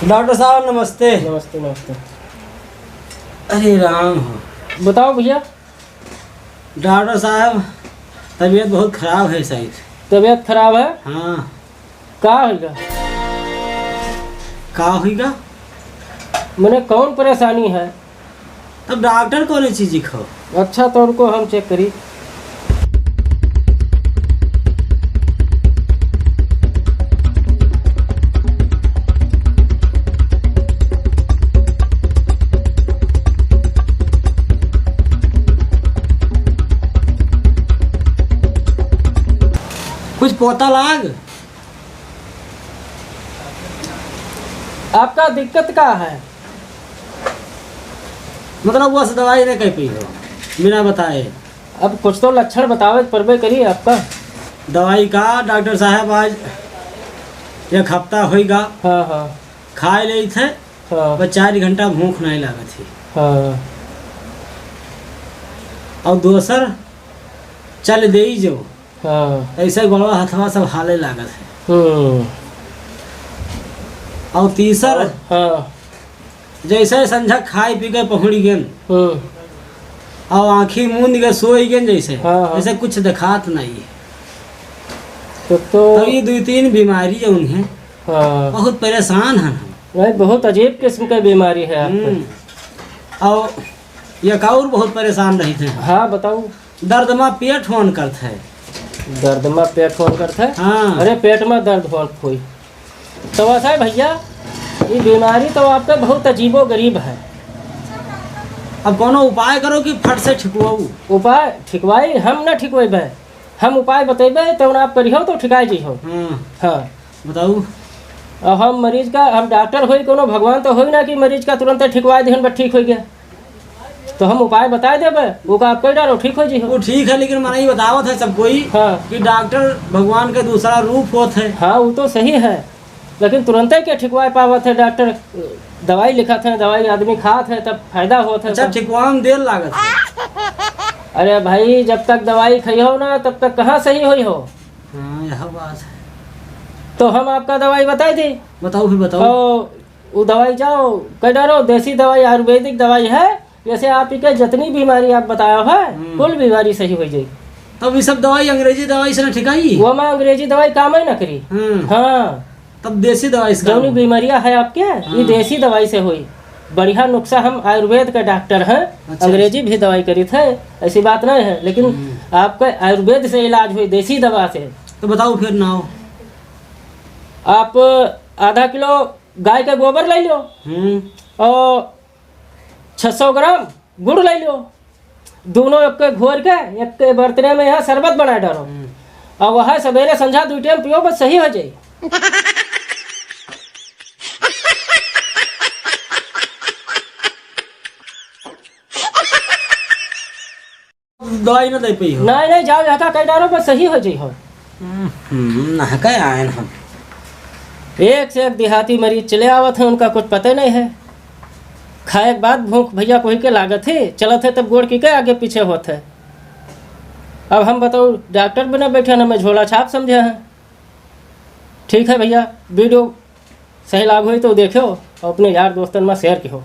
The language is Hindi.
डॉक्टर साहब नमस्ते। नमस्ते नमस्ते। अरे राम हो। बताओ भैया। डॉक्टर साहब तबीयत बहुत खराब है शायद। तबीयत खराब है? हाँ। का होगा? का होगा? मैंने कौन परेशानी है? तब डॉक्टर कौन चीज दिखाओ। अच्छा तो उनको हम चेक करी। कुछ पोता लाग। आपका दिक्कत का है? मतलब वो दवाई नहीं कह पी हो बिना बताए। अब कुछ तो लक्षण बतावे परबे करिए आपका। दवाई का डॉक्टर साहब आज एक हफ्ता होगा। हाँ हाँ खाए ले थे हाँ बस 4 घंटा भूख नहीं लागत थी। हाँ। और दोसर चल दे जो हाँ। ऐसे गोड़वा हथवा सब हाले लागत है। और तीसर हाँ। जैसे संझा खाए पी के पहुँच गेन और आँखी मूंद के सोई गेन जैसे हाँ। ऐसे कुछ दिखात नहीं है। तो ये 2-3 बीमारी जो उन्हें हाँ। बहुत परेशान हैं हम। नहीं, बहुत अजीब किस्म की बीमारी है आपको। और ये और बहुत परेशान रही थे। हाँ बताओ। दर्द में पेट होन करते है। दर्द में पेट फोन करते है? हाँ। अरे पेट में दर्द हो कोई तो ऐसा है भैया, ये बीमारी तो आपका बहुत अजीबो गरीब है। अब कोनो उपाय करो कि फट से ठिकवाऊ। उपाय ठिकवाई हम न ठिकवेबे, हम उपाय बतेबे तो आप करियो तो ठिकाई जी हो। हाँ बताऊ। और हम मरीज का, हम डॉक्टर होई कोनो भगवान तो होई ना कि मरीज का तुरंत ठिकवा दिहन बस ठीक हो गया। तो हम उपाय बता देबे वो का आप कह डालो ठीक हो जी हो। वो ठीक है लेकिन मना ही बतावत है सब कोई। हाँ। कि डॉक्टर भगवान के दूसरा रूप होत है। हाँ वो तो सही है लेकिन तुरंत ही के ठिकवा पावत है। डॉक्टर दवाई लिखत है, दवाई आदमी खात है तब फायदा होता है। अच्छा ठिकवा में देर लागत है। अरे भाई जब तक दवाई खाइयो ना तब तक कहाँ सही हुई हो। हाँ यह बात है। तो हम आपका दवाई बता दी। बताओ फिर बताओ। तो वो दवाई जाओ कह डालो, देसी दवाई आयुर्वेदिक दवाई है। जैसे आप के जितनी बीमारी आप बताया है कुल बीमारी सही हो जाएगी। तब ये सब दवाई अंग्रेजी दवाई से न ठिकाई। वो मैं अंग्रेजी दवाई काम ही ना करी। हाँ तब देसी दवाई से जौनी बीमारियाँ है आपके ये देसी दवाई से हुई। बढ़िया नुस्खा, हम आयुर्वेद के डॉक्टर हैं। अच्छा, अंग्रेजी भी दवाई करी थे ऐसी बात नहीं है, लेकिन आपका आयुर्वेद से इलाज हुई देसी दवा से। तो बताओ फिर ना। आप आधा किलो गाय का गोबर ले लो और 600 ग्राम गुड़ ले लो। दोनों एक के घोर के एक के बर्तने में यहाँ शरबत बना डालो और वह सवेरे संझा 2 टाइम पियो बस सही हो जाए। दवाई न दे पई हो। नहीं नहीं जाओ यहाँ कह डालो बस सही हो जाए हो। नहका आए हम। एक से एक देहाती मरीज चले आवत हैं, उनका कुछ पता नहीं है। खाए के बाद भूख भैया कोई के लागत है, चलत है तब गोड़ की के आगे पीछे होते है। अब हम बताओ डॉक्टर बिना बैठे ना मैं झोला छाप समझे हैं। ठीक है भैया, वीडियो सही लाभ हुई तो देखो और अपने यार दोस्तन में शेयर की हो।